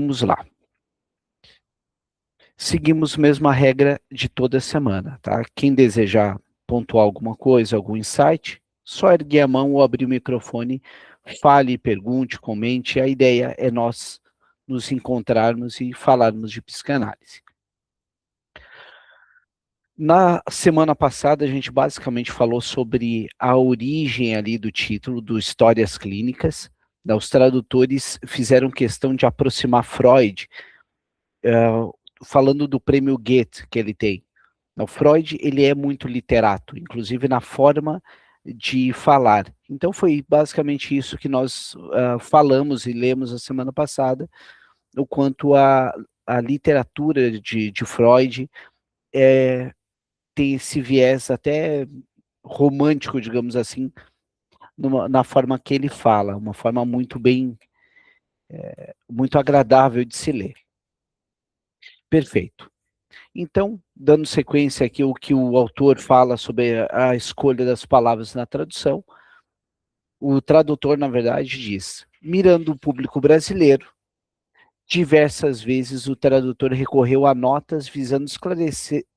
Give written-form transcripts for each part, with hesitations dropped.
vamos lá. Seguimos a mesma regra de toda semana, tá? Quem desejar pontuar alguma coisa, algum insight, só erguer a mão ou abrir o microfone, fale, pergunte, comente. A ideia é nós nos encontrarmos e falarmos de psicanálise. Na semana passada, a gente basicamente falou sobre a origem ali do título, do Histórias Clínicas. Os tradutores fizeram questão de aproximar Freud, falando do prêmio Goethe que ele tem. O Freud, ele é muito literato, inclusive na forma de falar. Então foi basicamente isso que nós falamos e lemos a semana passada, o quanto a literatura de Freud tem esse viés até romântico, digamos assim, na forma que ele fala, uma forma muito bem, muito agradável de se ler. Perfeito. Então, dando sequência aqui o que o autor fala sobre a escolha das palavras na tradução, o tradutor, na verdade, diz: mirando o público brasileiro, diversas vezes o tradutor recorreu a notas visando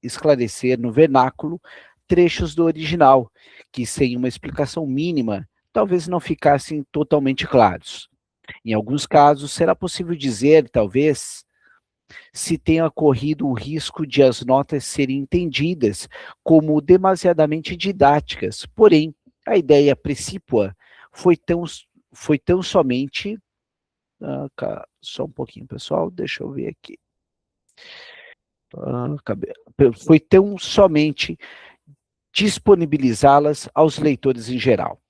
esclarecer no vernáculo trechos do original, que sem uma explicação mínima, talvez não ficassem totalmente claros. Em alguns casos, será possível dizer, talvez, se tenha corrido o risco de as notas serem entendidas como demasiadamente didáticas. Porém, a ideia precípua foi tão somente... só um pouquinho, pessoal, deixa eu ver aqui. Foi tão somente disponibilizá-las aos leitores em geral,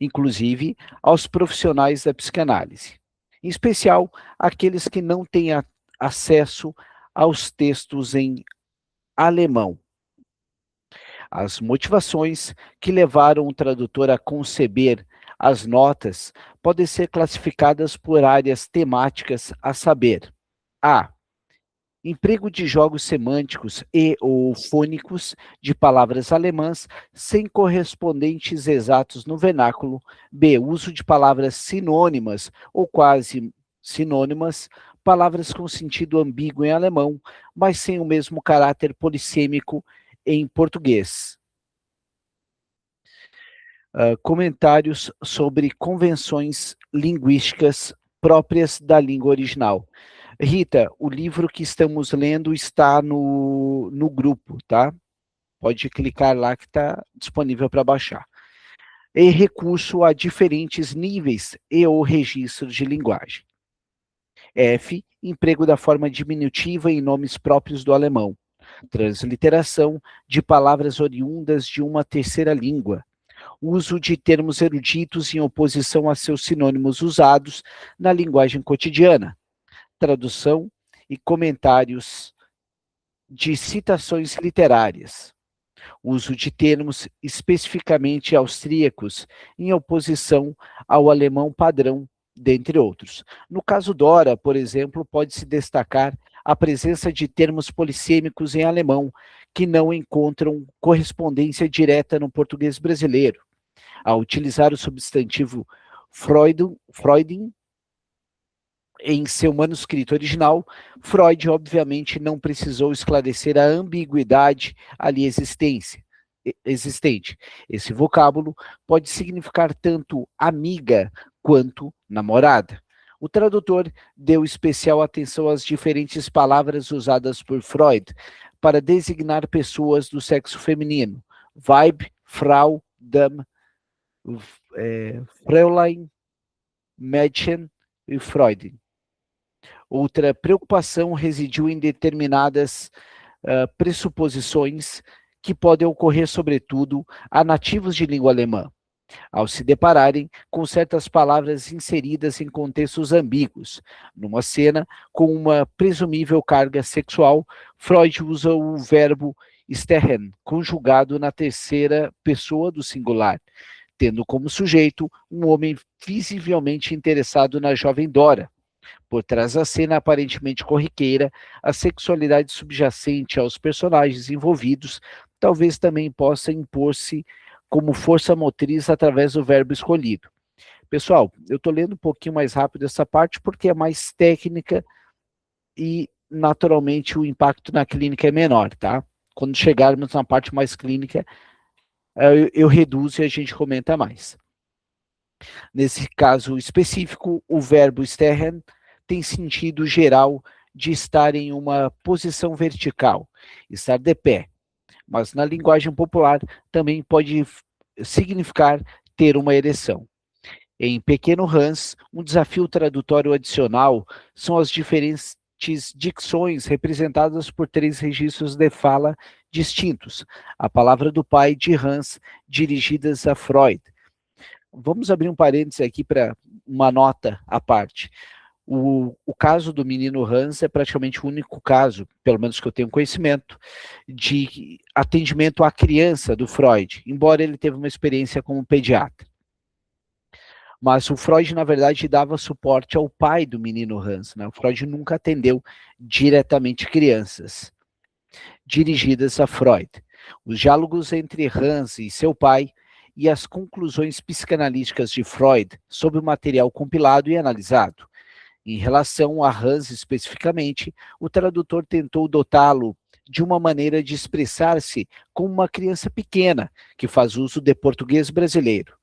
inclusive aos profissionais da psicanálise, em especial aqueles que não têm acesso aos textos em alemão. As motivações que levaram o tradutor a conceber as notas podem ser classificadas por áreas temáticas, a saber: a. Emprego de jogos semânticos e ou fônicos de palavras alemãs sem correspondentes exatos no vernáculo. B. Uso de palavras sinônimas ou quase sinônimas, palavras com sentido ambíguo em alemão, mas sem o mesmo caráter polissêmico em português. Comentários sobre convenções linguísticas próprias da língua original. Rita, o livro que estamos lendo está no grupo, tá? Pode clicar lá que está disponível para baixar. E recurso a diferentes níveis e ou registros de linguagem. F, emprego da forma diminutiva em nomes próprios do alemão. Transliteração de palavras oriundas de uma terceira língua. Uso de termos eruditos em oposição a seus sinônimos usados na linguagem cotidiana. Tradução e comentários de citações literárias. Uso de termos especificamente austríacos em oposição ao alemão padrão, dentre outros. No caso Dora, por exemplo, pode-se destacar a presença de termos polissêmicos em alemão, que não encontram correspondência direta no português brasileiro. Ao utilizar o substantivo Freudin em seu manuscrito original, Freud, obviamente, não precisou esclarecer a ambiguidade ali existente. Esse vocábulo pode significar tanto amiga quanto namorada. O tradutor deu especial atenção às diferentes palavras usadas por Freud para designar pessoas do sexo feminino: Weib, Frau, Dame, Fräulein, Mädchen e Freudin. Outra preocupação residiu em determinadas pressuposições que podem ocorrer, sobretudo, a nativos de língua alemã, ao se depararem com certas palavras inseridas em contextos ambíguos. Numa cena com uma presumível carga sexual, Freud usa o verbo stechen, conjugado na terceira pessoa do singular, tendo como sujeito um homem visivelmente interessado na jovem Dora. Por trás da cena aparentemente corriqueira, a sexualidade subjacente aos personagens envolvidos talvez também possa impor-se como força motriz através do verbo escolhido. Pessoal, eu estou lendo um pouquinho mais rápido essa parte porque é mais técnica e, naturalmente, o impacto na clínica é menor, tá? Quando chegarmos na parte mais clínica, eu reduzo e a gente comenta mais. Nesse caso específico, o verbo stehen tem sentido geral de estar em uma posição vertical, estar de pé, mas na linguagem popular também pode significar ter uma ereção. Em Pequeno Hans, um desafio tradutório adicional são as diferentes dicções representadas por 3 registros de fala distintos. A palavra do pai de Hans, dirigidas a Freud. Vamos abrir um parênteses aqui para uma nota à parte. O caso do menino Hans é praticamente o único caso, pelo menos que eu tenho conhecimento, de atendimento à criança do Freud, embora ele teve uma experiência como pediatra. Mas o Freud, na verdade, dava suporte ao pai do menino Hans, né? O Freud nunca atendeu diretamente crianças, dirigidas a Freud. Os diálogos entre Hans e seu pai e as conclusões psicanalíticas de Freud sobre o material compilado e analisado. Em relação a Hans especificamente, o tradutor tentou dotá-lo de uma maneira de expressar-se como uma criança pequena, que faz uso de português brasileiro.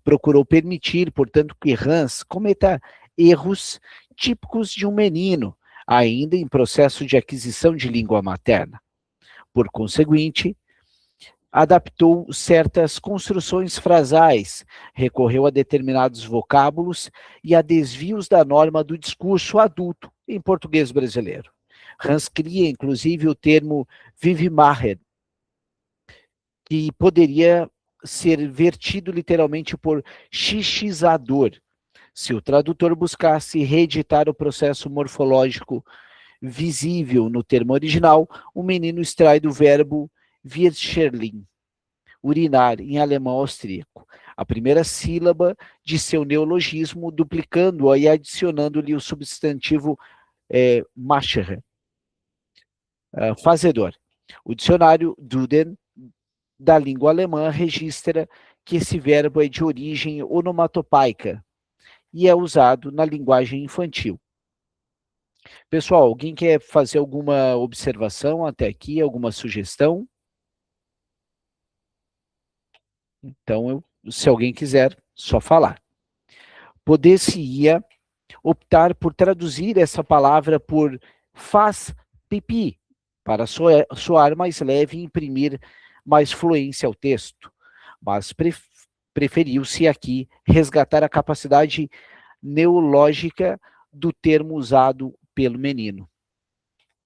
Procurou permitir, portanto, que Hans cometa erros típicos de um menino, ainda em processo de aquisição de língua materna. Por conseguinte, adaptou certas construções frasais, recorreu a determinados vocábulos e a desvios da norma do discurso adulto em português brasileiro. Hans cria, inclusive, o termo Vivemacher, que poderia ser vertido literalmente por xixizador, se o tradutor buscasse reeditar o processo morfológico visível no termo original. O menino extrai do verbo Wirtscherling, urinar, em alemão austríaco, a primeira sílaba de seu neologismo, duplicando-a e adicionando-lhe o substantivo Macher, fazedor. O dicionário Duden da língua alemã registra que esse verbo é de origem onomatopaica e é usado na linguagem infantil. Pessoal, alguém quer fazer alguma observação até aqui, alguma sugestão? Então, se alguém quiser, só falar. Poder-se-ia optar por traduzir essa palavra por faz pipi, para soar mais leve e imprimir mais fluência ao texto, mas preferiu-se aqui resgatar a capacidade neológica do termo usado pelo menino.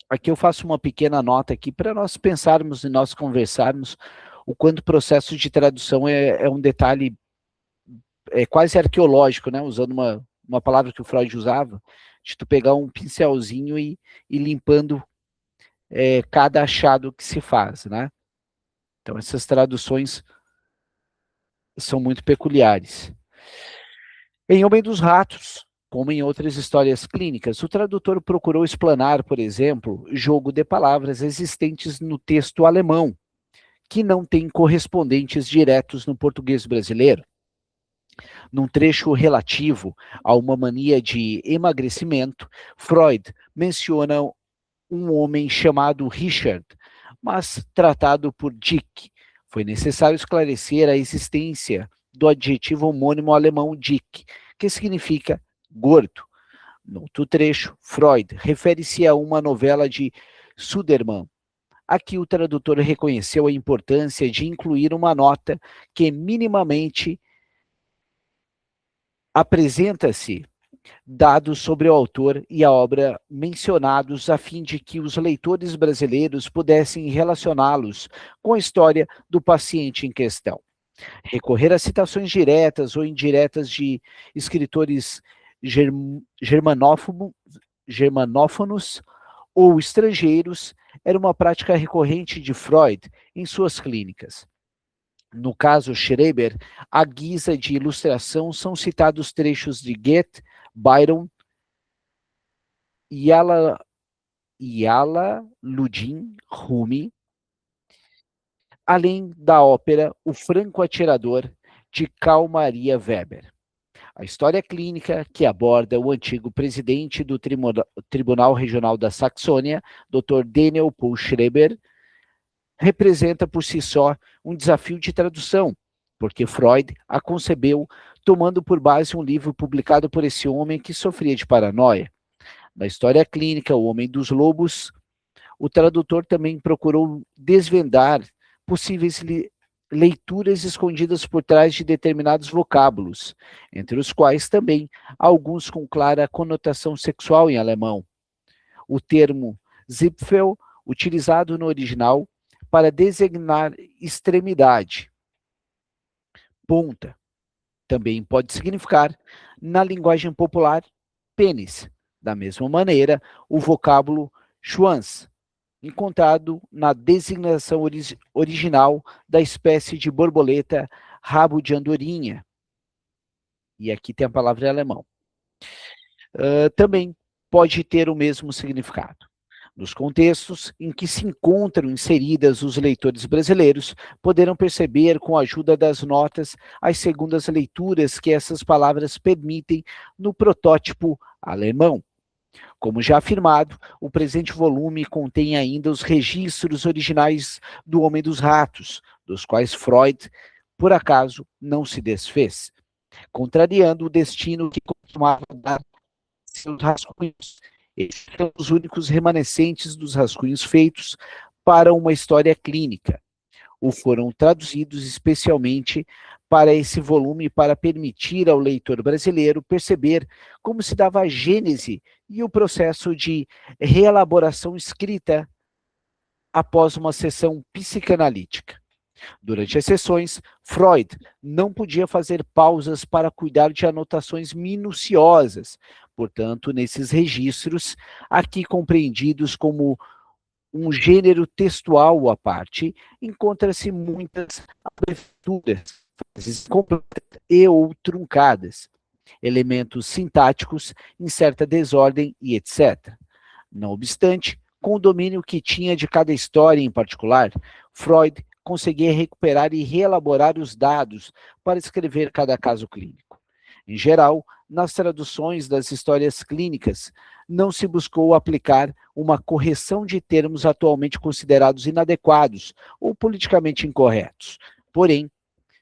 Aqui eu faço uma pequena nota aqui para nós pensarmos e nós conversarmos o quanto o processo de tradução é um detalhe quase arqueológico, né? Usando uma palavra que o Freud usava, de tu pegar um pincelzinho e limpando cada achado que se faz, né? Então essas traduções são muito peculiares. Em Homem dos Ratos, como em outras histórias clínicas, o tradutor procurou explanar, por exemplo, jogo de palavras existentes no texto alemão, que não tem correspondentes diretos no português brasileiro. Num trecho relativo a uma mania de emagrecimento, Freud menciona um homem chamado Richard, mas tratado por Dick. Foi necessário esclarecer a existência do adjetivo homônimo alemão Dick, que significa gordo. No outro trecho, Freud refere-se a uma novela de Sudermann. Aqui o tradutor reconheceu a importância de incluir uma nota que minimamente apresenta-se dados sobre o autor e a obra mencionados, a fim de que os leitores brasileiros pudessem relacioná-los com a história do paciente em questão. Recorrer a citações diretas ou indiretas de escritores germanófonos ou estrangeiros era uma prática recorrente de Freud em suas clínicas. No caso Schreber, à guisa de ilustração são citados trechos de Goethe, Byron, Ludin, Rumi, além da ópera O Franco Atirador, de Carl Maria Weber. A história clínica, que aborda o antigo presidente do Tribunal Regional da Saxônia, Dr. Daniel Paul Schreber, representa por si só um desafio de tradução, porque Freud a concebeu tomando por base um livro publicado por esse homem que sofria de paranoia. Na história clínica, O Homem dos Lobos, o tradutor também procurou desvendar possíveis leituras escondidas por trás de determinados vocábulos, entre os quais também alguns com clara conotação sexual em alemão. O termo Zipfel, utilizado no original para designar extremidade. Ponta. Também pode significar, na linguagem popular, pênis. Da mesma maneira, o vocábulo Schwanz, encontrado na designação original da espécie de borboleta rabo de andorinha. E aqui tem a palavra em alemão. Também pode ter o mesmo significado. Nos contextos em que se encontram inseridas os leitores brasileiros, poderão perceber, com a ajuda das notas, as segundas leituras que essas palavras permitem no protótipo alemão. Como já afirmado, o presente volume contém ainda os registros originais do Homem dos Ratos, dos quais Freud, por acaso, não se desfez, contrariando o destino que costumava dar seus rascunhos. Esses são os únicos remanescentes dos rascunhos feitos para uma história clínica, ou foram traduzidos especialmente para esse volume para permitir ao leitor brasileiro perceber como se dava a gênese e o processo de reelaboração escrita após uma sessão psicanalítica. Durante as sessões, Freud não podia fazer pausas para cuidar de anotações minuciosas. Portanto, nesses registros, aqui compreendidos como um gênero textual à parte, encontra-se muitas abreviaturas, frases completas e ou truncadas, elementos sintáticos em certa desordem e etc. Não obstante, com o domínio que tinha de cada história em particular, Freud conseguia recuperar e reelaborar os dados para escrever cada caso clínico. Em geral, nas traduções das histórias clínicas, não se buscou aplicar uma correção de termos atualmente considerados inadequados ou politicamente incorretos. Porém,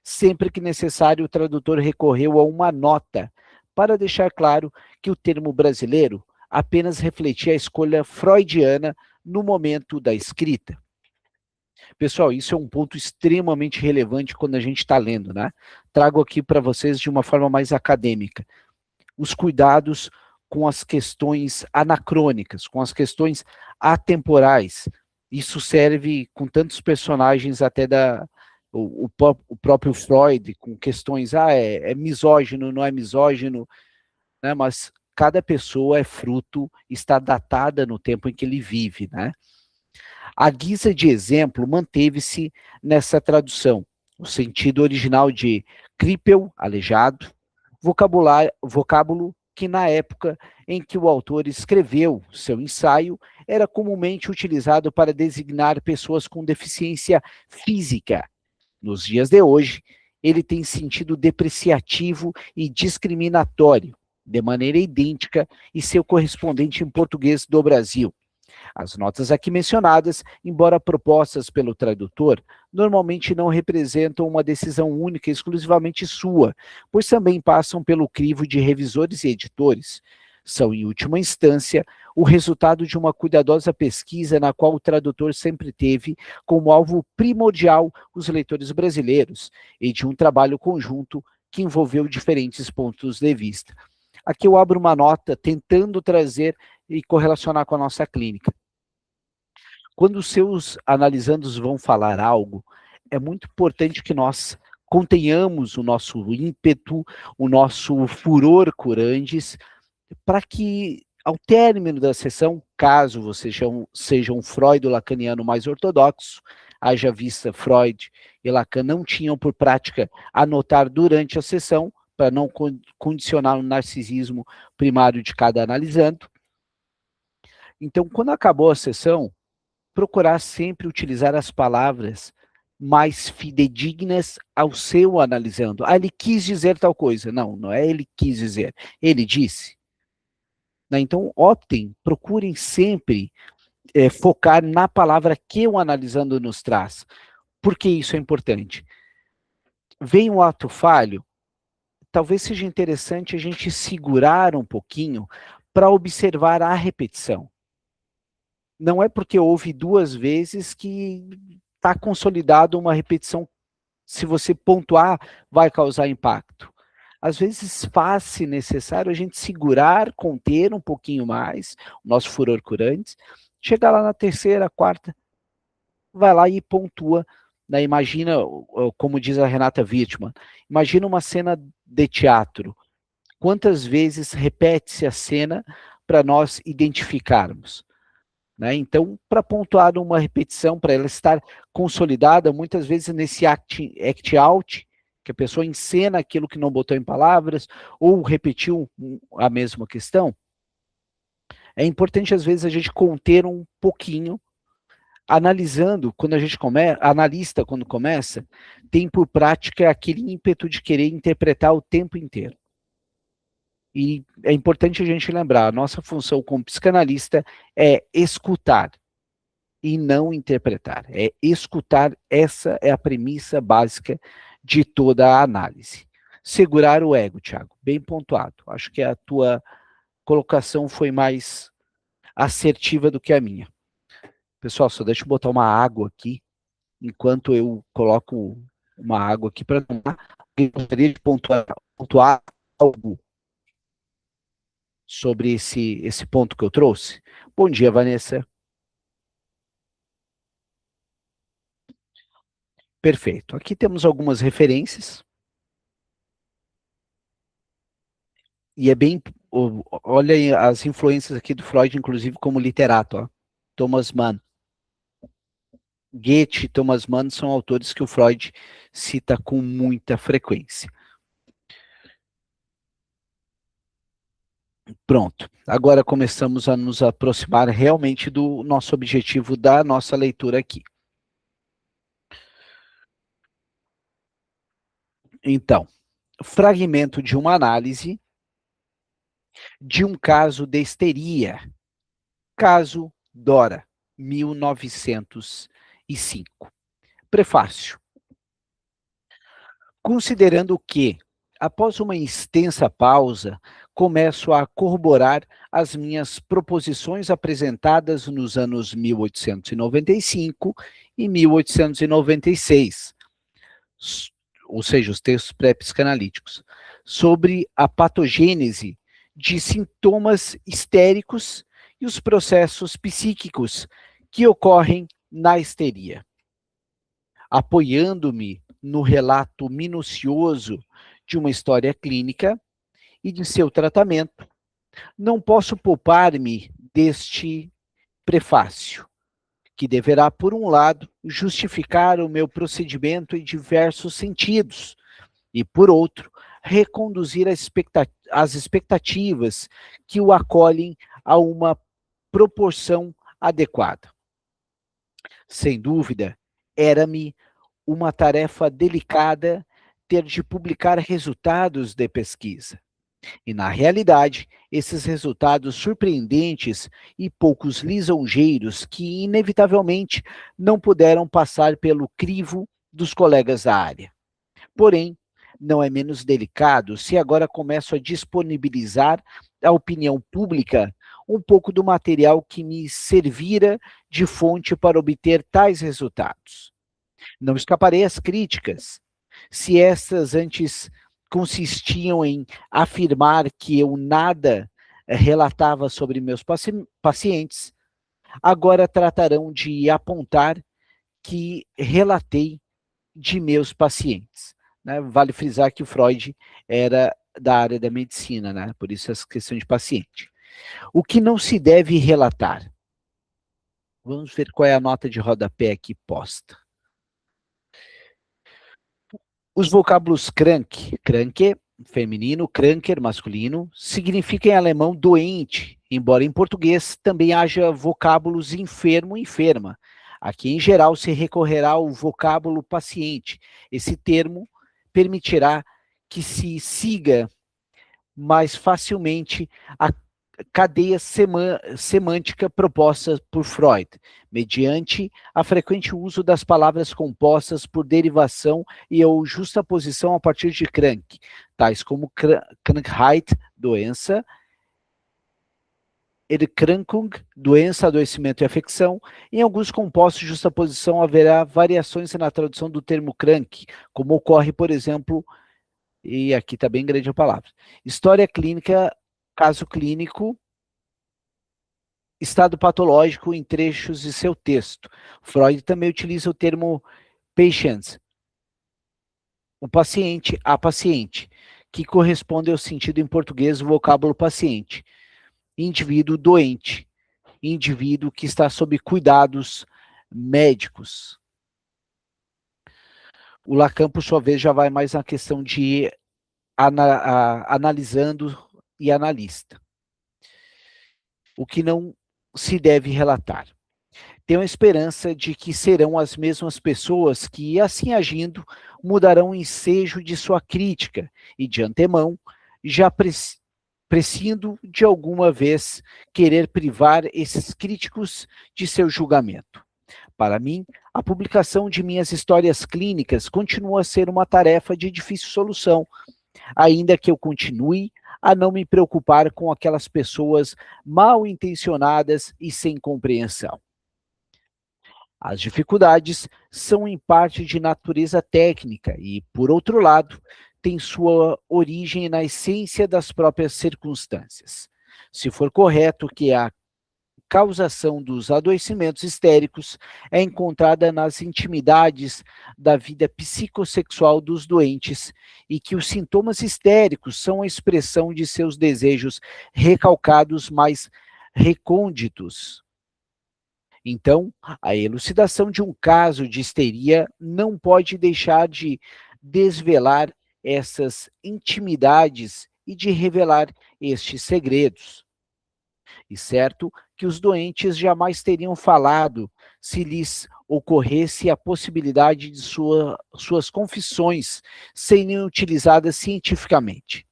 sempre que necessário, o tradutor recorreu a uma nota para deixar claro que o termo brasileiro apenas refletia a escolha freudiana no momento da escrita. Pessoal, isso é um ponto extremamente relevante quando a gente está lendo, né? Trago aqui para vocês de uma forma mais acadêmica. Os cuidados com as questões anacrônicas, com as questões atemporais. Isso serve com tantos personagens até o próprio Freud, com questões, é misógino, não é misógino, né? Mas cada pessoa é fruto, está datada no tempo em que ele vive, né? A guisa de exemplo manteve-se nessa tradução, o sentido original de cripel, aleijado, vocábulo que na época em que o autor escreveu seu ensaio era comumente utilizado para designar pessoas com deficiência física. Nos dias de hoje, ele tem sentido depreciativo e discriminatório, de maneira idêntica e seu correspondente em português do Brasil. As notas aqui mencionadas, embora propostas pelo tradutor, normalmente não representam uma decisão única e exclusivamente sua, pois também passam pelo crivo de revisores e editores. São, em última instância, o resultado de uma cuidadosa pesquisa na qual o tradutor sempre teve como alvo primordial os leitores brasileiros e de um trabalho conjunto que envolveu diferentes pontos de vista. Aqui eu abro uma nota tentando trazer e correlacionar com a nossa clínica. Quando os seus analisandos vão falar algo, é muito importante que nós contenhamos o nosso ímpeto, o nosso furor curandes, para que, ao término da sessão, caso você seja um freudo-lacaniano mais ortodoxo, haja vista Freud e Lacan não tinham por prática anotar durante a sessão, para não condicionar o narcisismo primário de cada analisando. Então, quando acabou a sessão, procurar sempre utilizar as palavras mais fidedignas ao seu analisando. Ah, ele quis dizer tal coisa. Não, não é ele quis dizer, ele disse. Né? Então, optem, procurem sempre focar na palavra que o analisando nos traz. Por que isso é importante? Vem um ato falho, talvez seja interessante a gente segurar um pouquinho para observar a repetição. Não é porque houve 2 vezes que está consolidado uma repetição, se você pontuar, vai causar impacto. Às vezes faz-se necessário a gente segurar, conter um pouquinho mais o nosso furor curante, chegar lá na terceira, quarta, vai lá e pontua. Né? Imagina, como diz a Renata Wittmann, imagina uma cena de teatro. Quantas vezes repete-se a cena para nós identificarmos? Né? Então, para pontuar uma repetição, para ela estar consolidada, muitas vezes nesse act out, que a pessoa encena aquilo que não botou em palavras, ou repetiu a mesma questão, é importante, às vezes, a gente conter um pouquinho, analisando, quando a gente começa, analista, quando começa, tem por prática aquele ímpeto de querer interpretar o tempo inteiro. E é importante a gente lembrar, a nossa função como psicanalista é escutar e não interpretar. É escutar, essa é a premissa básica de toda a análise. Segurar o ego, Thiago, bem pontuado. Acho que a tua colocação foi mais assertiva do que a minha. Pessoal, só deixa eu botar uma água aqui, enquanto eu coloco uma água aqui para tomar. Eu gostaria de pontuar algo sobre esse ponto que eu trouxe. Bom dia, Vanessa. Perfeito. Aqui temos algumas referências. E é bem. Olha as influências aqui do Freud, inclusive como literato. Ó. Thomas Mann. Goethe e Thomas Mann são autores que o Freud cita com muita frequência. Pronto. Agora começamos a nos aproximar realmente do nosso objetivo da nossa leitura aqui. Então, fragmento de uma análise de um caso de histeria. Caso Dora, 1905. Prefácio. Considerando que, após uma extensa pausa, começo a corroborar as minhas proposições apresentadas nos anos 1895 e 1896, ou seja, os textos pré-psicanalíticos, sobre a patogênese de sintomas histéricos e os processos psíquicos que ocorrem na histeria. Apoiando-me no relato minucioso de uma história clínica e de seu tratamento, não posso poupar-me deste prefácio, que deverá, por um lado, justificar o meu procedimento em diversos sentidos, e, por outro, reconduzir as expectativas que o acolhem a uma proporção adequada. Sem dúvida, era-me uma tarefa delicada ter de publicar resultados de pesquisa. E, na realidade, esses resultados surpreendentes e poucos lisonjeiros que, inevitavelmente, não puderam passar pelo crivo dos colegas da área. Porém, não é menos delicado se agora começo a disponibilizar à opinião pública um pouco do material que me servira de fonte para obter tais resultados. Não escaparei às críticas, se estas antes consistiam em afirmar que eu nada relatava sobre meus pacientes, agora tratarão de apontar que relatei de meus pacientes. Né? Vale frisar que o Freud era da área da medicina, né? Por isso essa questão de paciente. O que não se deve relatar? Vamos ver qual é a nota de rodapé aqui posta. Os vocábulos kranke, feminino, kranker, masculino, significa em alemão doente, embora em português também haja vocábulos enfermo, enferma. Aqui, em geral, se recorrerá ao vocábulo paciente. Esse termo permitirá que se siga mais facilmente a cadeia semântica proposta por Freud, mediante a frequente uso das palavras compostas por derivação e ou justaposição a partir de Krank, tais como Krankheit, doença, Erkrankung, doença, adoecimento e afecção. Em alguns compostos de justaposição haverá variações na tradução do termo Krank, como ocorre, por exemplo, e aqui está bem grande a palavra, história clínica, caso clínico, estado patológico em trechos de seu texto. Freud também utiliza o termo patient, o paciente, a paciente, que corresponde ao sentido em português do vocábulo paciente. Indivíduo doente, indivíduo que está sob cuidados médicos. O Lacan, por sua vez, já vai mais na questão de analisando e analista. O que não se deve relatar. Tenho a esperança de que serão as mesmas pessoas que, assim agindo, mudarão o ensejo de sua crítica e, de antemão, já prescindo de alguma vez querer privar esses críticos de seu julgamento. Para mim, a publicação de minhas histórias clínicas continua a ser uma tarefa de difícil solução, ainda que eu continue a não me preocupar com aquelas pessoas mal intencionadas e sem compreensão. As dificuldades são em parte de natureza técnica e, por outro lado, têm sua origem na essência das próprias circunstâncias. Se for correto que a causação dos adoecimentos histéricos é encontrada nas intimidades da vida psicossexual dos doentes e que os sintomas histéricos são a expressão de seus desejos recalcados mais recônditos. Então, a elucidação de um caso de histeria não pode deixar de desvelar essas intimidades e de revelar estes segredos. E certo que os doentes jamais teriam falado se lhes ocorresse a possibilidade de suas confissões serem utilizadas cientificamente.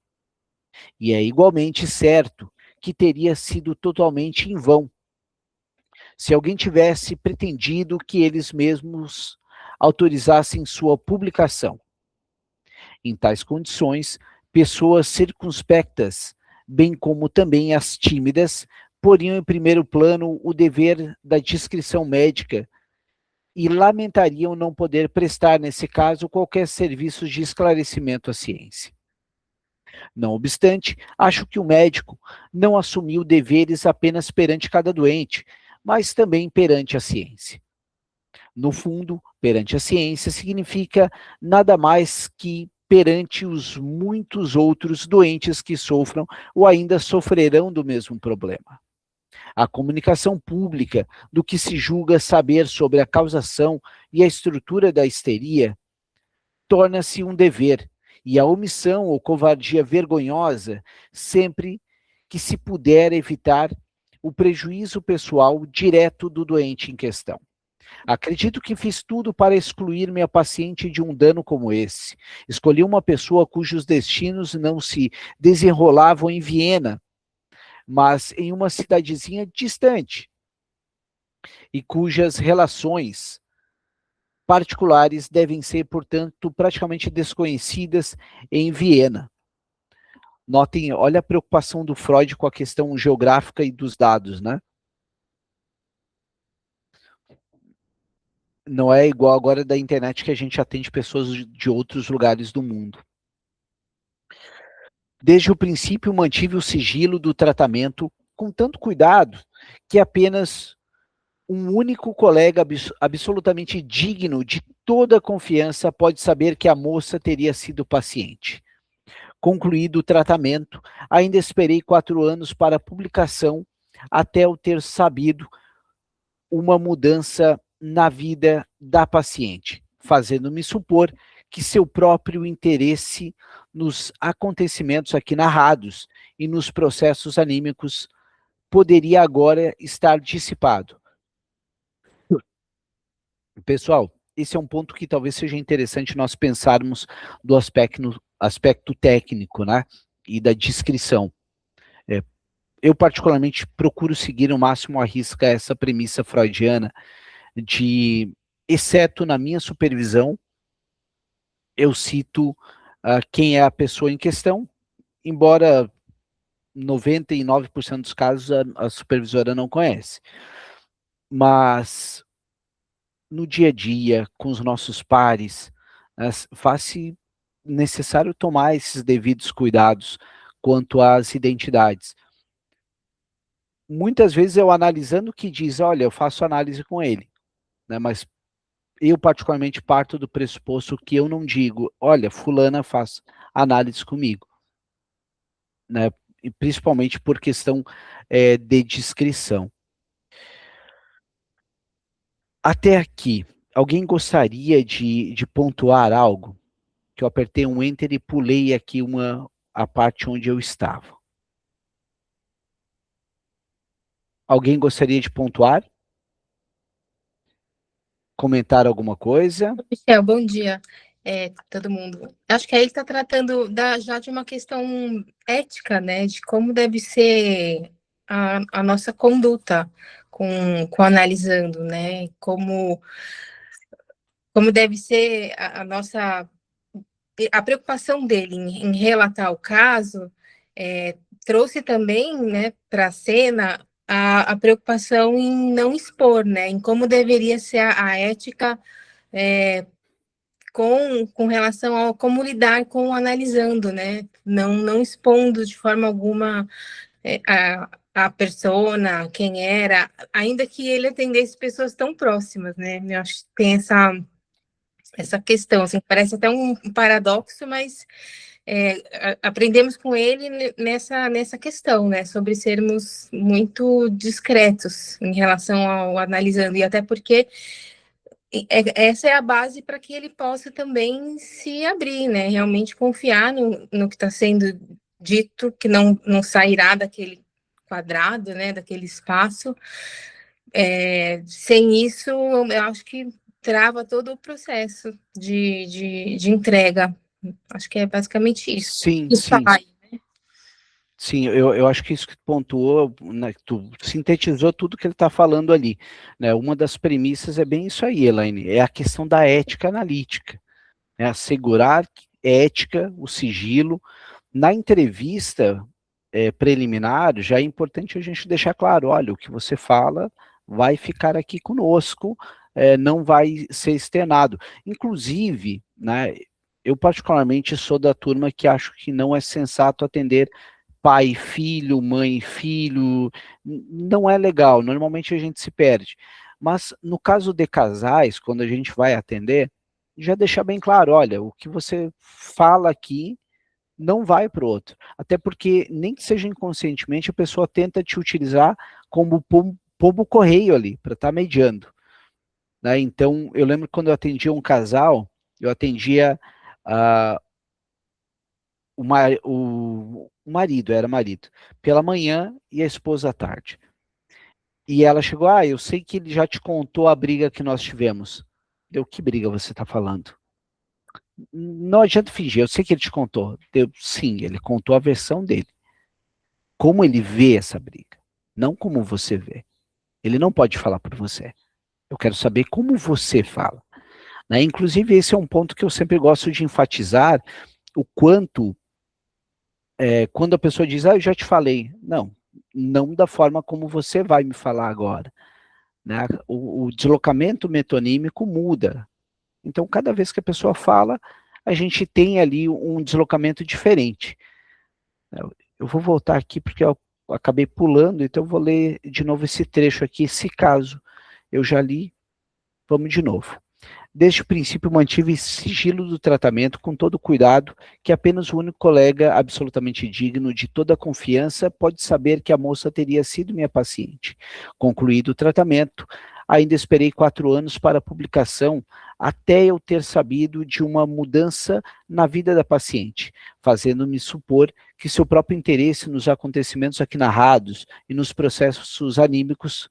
E é igualmente certo que teria sido totalmente em vão se alguém tivesse pretendido que eles mesmos autorizassem sua publicação. Em tais condições, pessoas circunspectas, bem como também as tímidas, poriam em primeiro plano o dever da discrição médica e lamentariam não poder prestar, nesse caso, qualquer serviço de esclarecimento à ciência. Não obstante, acho que o médico não assumiu deveres apenas perante cada doente, mas também perante a ciência. No fundo, perante a ciência significa nada mais que perante os muitos outros doentes que sofram ou ainda sofrerão do mesmo problema. A comunicação pública do que se julga saber sobre a causação e a estrutura da histeria torna-se um dever, e a omissão ou covardia vergonhosa sempre que se puder evitar o prejuízo pessoal direto do doente em questão. Acredito que fiz tudo para excluir minha paciente de um dano como esse. Escolhi uma pessoa cujos destinos não se desenrolavam em Viena, mas em uma cidadezinha distante, e cujas relações particulares devem ser, portanto, praticamente desconhecidas em Viena. Notem, olha a preocupação do Freud com a questão geográfica e dos dados, né? Não é igual agora da internet que a gente atende pessoas de outros lugares do mundo. Desde o princípio mantive o sigilo do tratamento com tanto cuidado que apenas um único colega absolutamente digno de toda a confiança pode saber que a moça teria sido paciente. Concluído o tratamento, ainda esperei 4 anos para a publicação até eu ter sabido uma mudança na vida da paciente, fazendo-me supor que seu próprio interesse nos acontecimentos aqui narrados e nos processos anímicos poderia agora estar dissipado. Pessoal, esse é um ponto que talvez seja interessante nós pensarmos do aspecto técnico, né, e da descrição. Eu particularmente procuro seguir o máximo à risca essa premissa freudiana de, exceto na minha supervisão, eu cito quem é a pessoa em questão, embora 99% dos casos a supervisora não conhece. Mas no dia a dia, com os nossos pares, faz-se necessário tomar esses devidos cuidados quanto às identidades. Muitas vezes eu analisando o que diz, olha, eu faço análise com ele, né, mas eu particularmente parto do pressuposto que eu não digo, olha, fulana faz análise comigo, né, e principalmente por questão de descrição. Até aqui, alguém gostaria de pontuar algo? Que eu apertei um Enter e pulei aqui a parte onde eu estava. Alguém gostaria de pontuar? Comentar alguma coisa? Michel, bom dia, todo mundo. Acho que aí ele está tratando já de uma questão ética, né, de como deve ser a nossa conduta com analisando, né, como deve ser a nossa a preocupação dele em relatar o caso, trouxe também, né, para a cena a preocupação em não expor, né, em como deveria ser a ética com relação ao como lidar com o analisando, né? Não expondo de forma alguma a persona, quem era, ainda que ele atendesse pessoas tão próximas, né? Eu acho que tem essa questão, assim, parece até um paradoxo, mas aprendemos com ele nessa questão, né? Sobre sermos muito discretos em relação ao analisando, e até porque essa é a base para que ele possa também se abrir, né? Realmente confiar no que está sendo dito, que não sairá daquele quadrado, né? Daquele espaço. Sem isso, eu acho que trava todo o processo de entrega. Acho que é basicamente isso. Sim, Isso sim. sai. Sim, eu acho que isso que tu pontuou, né, tu sintetizou tudo que ele está falando ali, né? Uma das premissas é bem isso aí, Elaine, é a questão da ética analítica, né? Assegurar ética, o sigilo. Na entrevista preliminar, já é importante a gente deixar claro, olha, o que você fala vai ficar aqui conosco, não vai ser externado. Inclusive, né, eu particularmente sou da turma que acho que não é sensato atender pai, filho, mãe, filho, não é legal, normalmente a gente se perde. Mas no caso de casais, quando a gente vai atender, já deixar bem claro, olha, o que você fala aqui não vai para o outro. Até porque, nem que seja inconscientemente, a pessoa tenta te utilizar como pombo correio ali, para estar mediando. Né? Então, eu lembro quando eu atendia um casal, eu atendia uh, o marido, era marido, pela manhã e a esposa à tarde. E ela chegou, eu sei que ele já te contou a briga que nós tivemos. Deu, que briga você está falando? Não adianta fingir, eu sei que ele te contou. Deu, sim, ele contou a versão dele. Como ele vê essa briga, não como você vê. Ele não pode falar por você. Eu quero saber como você fala. Né? Inclusive, esse é um ponto que eu sempre gosto de enfatizar, o quanto quando a pessoa diz, eu já te falei. Não da forma como você vai me falar agora. Né? O deslocamento metonímico muda. Então, cada vez que a pessoa fala, a gente tem ali um deslocamento diferente. Eu vou voltar aqui porque eu acabei pulando, então eu vou ler de novo esse trecho aqui, esse caso. Eu já li, vamos de novo. Desde o princípio mantive sigilo do tratamento com todo cuidado, que apenas o único colega absolutamente digno de toda a confiança pode saber que a moça teria sido minha paciente. Concluído o tratamento, ainda esperei 4 anos para a publicação, até eu ter sabido de uma mudança na vida da paciente, fazendo-me supor que seu próprio interesse nos acontecimentos aqui narrados e nos processos anímicos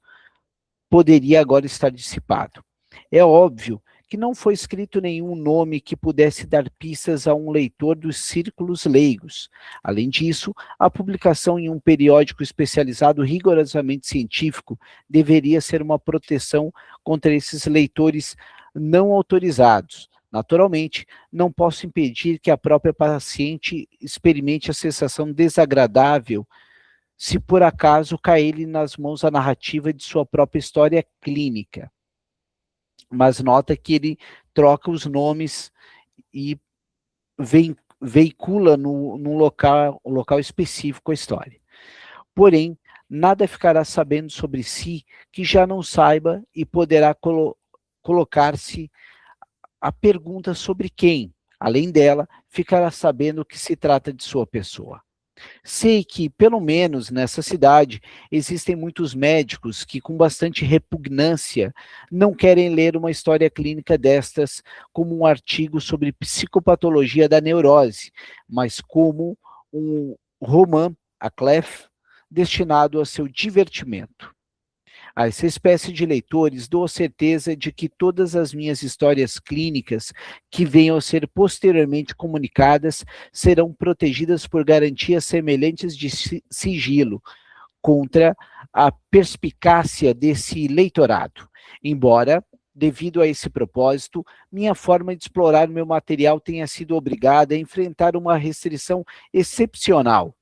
poderia agora estar dissipado. É óbvio que não foi escrito nenhum nome que pudesse dar pistas a um leitor dos círculos leigos. Além disso, a publicação em um periódico especializado rigorosamente científico deveria ser uma proteção contra esses leitores não autorizados. Naturalmente, não posso impedir que a própria paciente experimente a sensação desagradável se por acaso cair nas mãos a narrativa de sua própria história clínica. Mas nota que ele troca os nomes e veicula num local específico a história. Porém, nada ficará sabendo sobre si que já não saiba e poderá colocar-se a pergunta sobre quem, além dela, ficará sabendo que se trata de sua pessoa. Sei que, pelo menos nessa cidade, existem muitos médicos que, com bastante repugnância, não querem ler uma história clínica destas como um artigo sobre psicopatologia da neurose, mas como um roman à clef destinado a seu divertimento. A essa espécie de leitores dou a certeza de que todas as minhas histórias clínicas que venham a ser posteriormente comunicadas serão protegidas por garantias semelhantes de sigilo contra a perspicácia desse leitorado. Embora, devido a esse propósito, minha forma de explorar meu material tenha sido obrigada a enfrentar uma restrição excepcional.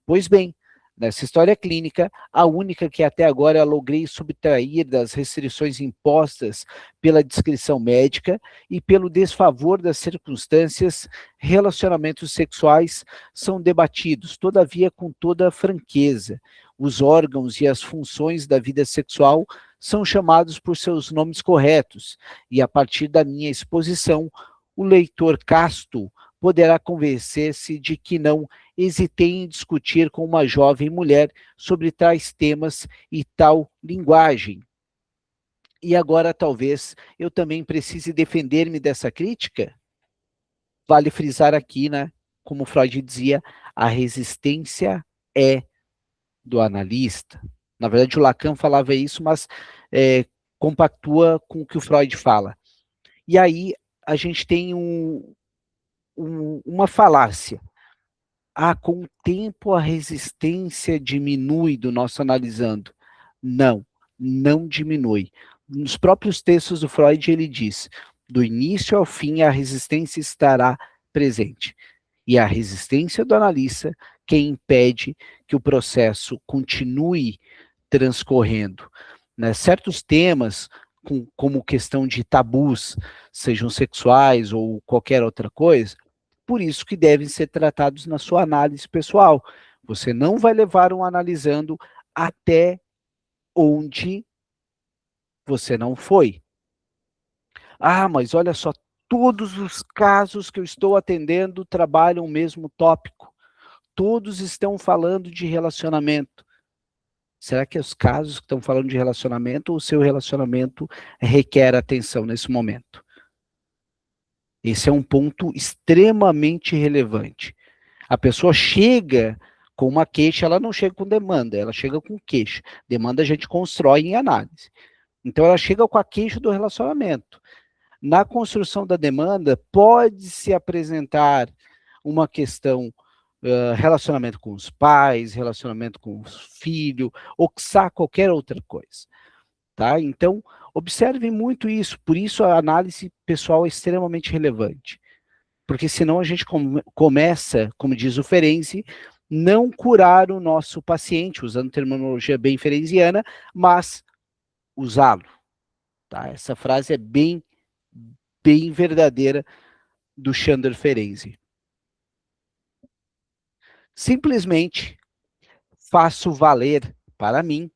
Pois bem, nessa história clínica, a única que até agora logrei subtrair das restrições impostas pela descrição médica e pelo desfavor das circunstâncias, relacionamentos sexuais são debatidos, todavia com toda franqueza. Os órgãos e as funções da vida sexual são chamados por seus nomes corretos, e a partir da minha exposição, o leitor casto poderá convencer-se de que não hesitei em discutir com uma jovem mulher sobre tais temas e tal linguagem. E agora talvez eu também precise defender-me dessa crítica? Vale frisar aqui, né, como Freud dizia, a resistência é do analista. Na verdade, o Lacan falava isso, mas compactua com o que o Freud fala. E aí a gente tem uma falácia. Com o tempo a resistência diminui do nosso analisando. Não, não diminui. Nos próprios textos do Freud ele diz, do início ao fim a resistência estará presente. E a resistência do analista quem impede que o processo continue transcorrendo. Né? Certos temas, como questão de tabus, sejam sexuais ou qualquer outra coisa, por isso que devem ser tratados na sua análise pessoal. Você não vai levar um analisando até onde você não foi. Mas olha só, todos os casos que eu estou atendendo trabalham o mesmo tópico. Todos estão falando de relacionamento. Será que os casos que estão falando de relacionamento ou o seu relacionamento requer atenção nesse momento? Esse é um ponto extremamente relevante. A pessoa chega com uma queixa, ela não chega com demanda, ela chega com queixa. Demanda a gente constrói em análise. Então ela chega com a queixa do relacionamento. Na construção da demanda, pode-se apresentar uma questão, relacionamento com os pais, relacionamento com o filho, ou qualquer outra coisa. Tá? Então, observem muito isso, por isso a análise pessoal é extremamente relevante. Porque senão a gente começa, como diz o Ferenczi, não curar o nosso paciente, usando terminologia bem ferenziana, mas usá-lo. Tá? Essa frase é bem verdadeira do Chandler Ferenczi. Simplesmente faço valer para mim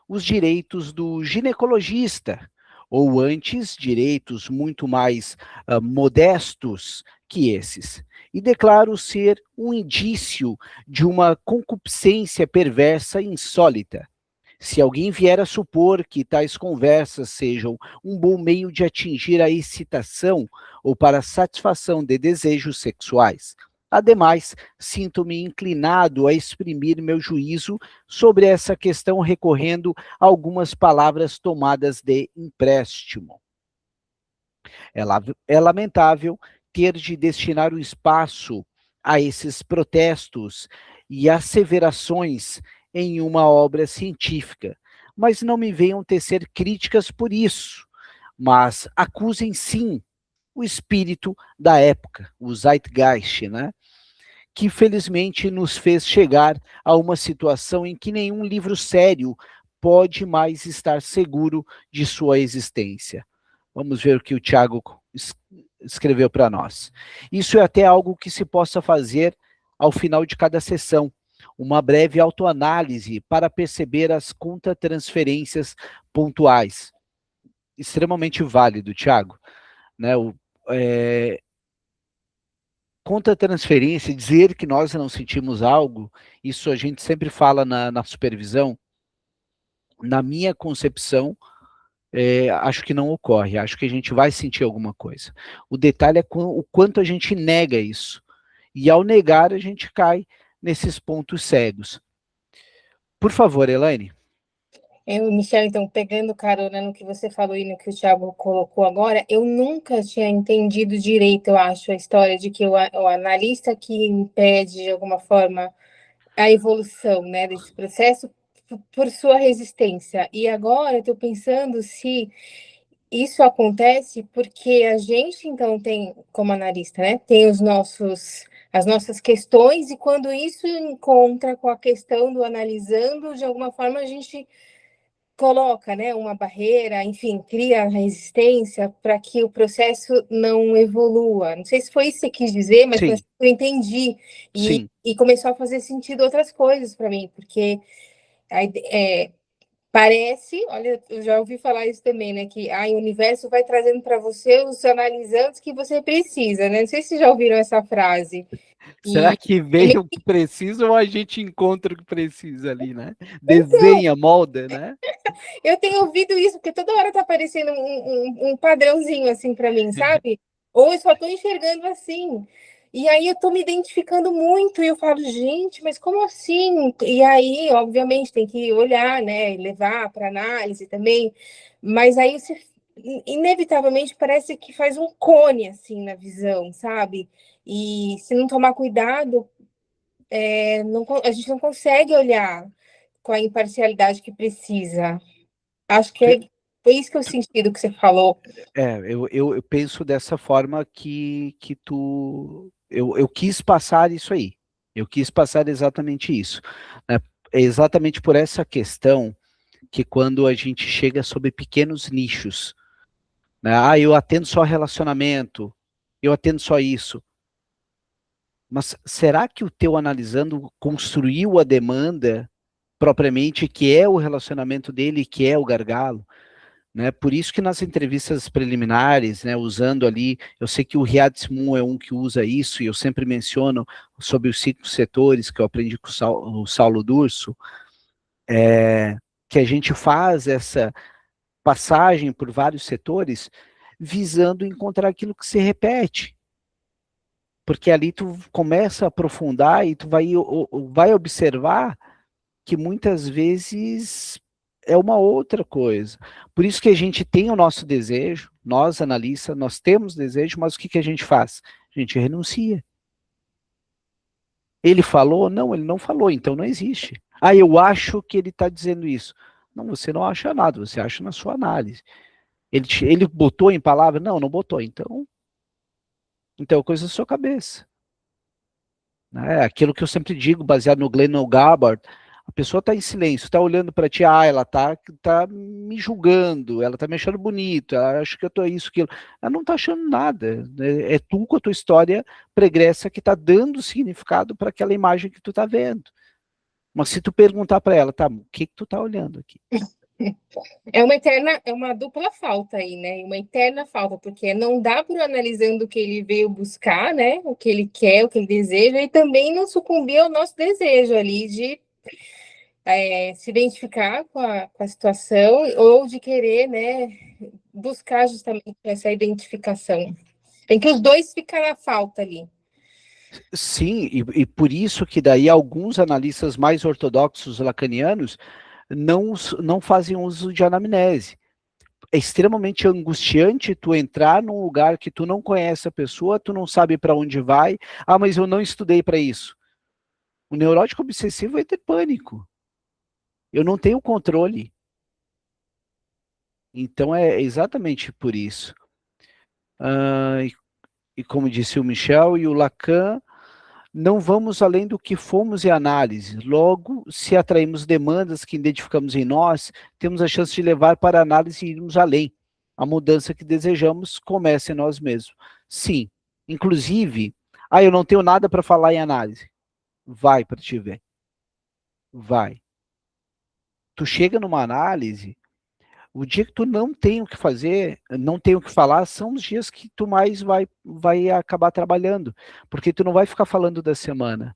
os direitos do ginecologista, ou antes, direitos muito mais modestos que esses, e declaro ser um indício de uma concupiscência perversa e insólita. Se alguém vier a supor que tais conversas sejam um bom meio de atingir a excitação ou para a satisfação de desejos sexuais, ademais, sinto-me inclinado a exprimir meu juízo sobre essa questão recorrendo a algumas palavras tomadas de empréstimo. É lamentável ter de destinar o espaço a esses protestos e asseverações em uma obra científica, mas não me venham tecer críticas por isso, mas acusem sim o espírito da época, o Zeitgeist, né? Que felizmente nos fez chegar a uma situação em que nenhum livro sério pode mais estar seguro de sua existência. Vamos ver o que o Tiago escreveu para nós. Isso é até algo que se possa fazer ao final de cada sessão, uma breve autoanálise para perceber as contratransferências pontuais. Extremamente válido, Tiago. Né? Contratransferência, dizer que nós não sentimos algo, isso a gente sempre fala na supervisão. Na minha concepção, acho que não ocorre, acho que a gente vai sentir alguma coisa. O detalhe é o quanto a gente nega isso. E ao negar, a gente cai nesses pontos cegos. Por favor, Elaine. Michel, então, pegando carona no que você falou e no que o Thiago colocou agora, eu nunca tinha entendido direito, eu acho, a história de que o analista que impede, de alguma forma, a evolução, né, desse processo por sua resistência. E agora eu estou pensando se isso acontece porque a gente, então, tem, como analista, né, tem as nossas questões, e quando isso encontra com a questão do analisando, de alguma forma a gente coloca, né, uma barreira, enfim, cria resistência para que o processo não evolua. Não sei se foi isso que você quis dizer, mas eu entendi. E começou a fazer sentido outras coisas para mim, porque parece, olha, eu já ouvi falar isso também, né, que o universo vai trazendo para você os analisantes que você precisa, né? Não sei se já ouviram essa frase. Será que vem o que precisa ou a gente encontra o que precisa ali, né? Desenha, molda, né? Eu tenho ouvido isso, porque toda hora tá aparecendo um padrãozinho assim para mim, sabe? Ou eu só tô enxergando assim. E aí eu tô me identificando muito e eu falo, gente, mas como assim? E aí, obviamente, tem que olhar, né? E levar para análise também. Mas aí você, inevitavelmente, parece que faz um cone assim na visão, sabe? E se não tomar cuidado, a gente não consegue olhar com a imparcialidade que precisa. Acho que foi isso que eu senti do que você falou. Eu penso dessa forma que tu... Eu quis passar isso aí. Eu quis passar exatamente isso. Né? É exatamente por essa questão que quando a gente chega sobre pequenos nichos, né? Eu atendo só relacionamento, eu atendo só isso. Mas será que o teu analisando construiu a demanda propriamente, que é o relacionamento dele, que é o gargalo? Né? Por isso que nas entrevistas preliminares, né, usando ali, eu sei que o Riyad Moon é um que usa isso, e eu sempre menciono sobre os 5 setores que eu aprendi com o Saulo Durso, que a gente faz essa passagem por vários setores, visando encontrar aquilo que se repete. Porque ali tu começa a aprofundar e tu vai observar que muitas vezes é uma outra coisa. Por isso que a gente tem o nosso desejo, nós analistas, nós temos desejo, mas o que a gente faz? A gente renuncia. Ele falou? Não, ele não falou, então não existe. Eu acho que ele está dizendo isso. Não, você não acha nada, você acha na sua análise. Ele botou em palavra? Não, não botou. Então é coisa da sua cabeça. Aquilo que eu sempre digo, baseado no Glenn Gabbard, a pessoa está em silêncio, está olhando para ti, ela tá me julgando, ela está me achando bonito, ela acha que eu tô isso, aquilo. Ela não está achando nada. Né? É tu com a tua história pregressa que está dando significado para aquela imagem que tu está vendo. Mas se tu perguntar para ela, tá, o que tu está olhando aqui? É uma dupla falta aí, né? Uma eterna falta, porque não dá para analisando o que ele veio buscar, né? O que ele quer, o que ele deseja, e também não sucumbir ao nosso desejo ali de se identificar com a situação ou de querer, né, buscar justamente essa identificação. Tem que os dois ficar na falta ali. Sim, e por isso que daí alguns analistas mais ortodoxos lacanianos não fazem uso de anamnese. é extremamente angustiante tu entrar num lugar que tu não conhece a pessoa, tu não sabe para onde vai. Ah, mas eu não estudei para isso. O neurótico obsessivo vai ter pânico. Eu não tenho controle. Então é exatamente por isso. E como disse o Michel e o Lacan, não vamos além do que fomos em análise. Logo, se atraímos demandas que identificamos em nós, temos a chance de levar para a análise e irmos além. A mudança que desejamos começa em nós mesmos. Sim. Inclusive, eu não tenho nada para falar em análise. Vai para te ver. Vai. Tu chega numa análise, o dia que tu não tem o que fazer, não tem o que falar, são os dias que tu mais vai acabar trabalhando, porque tu não vai ficar falando da semana.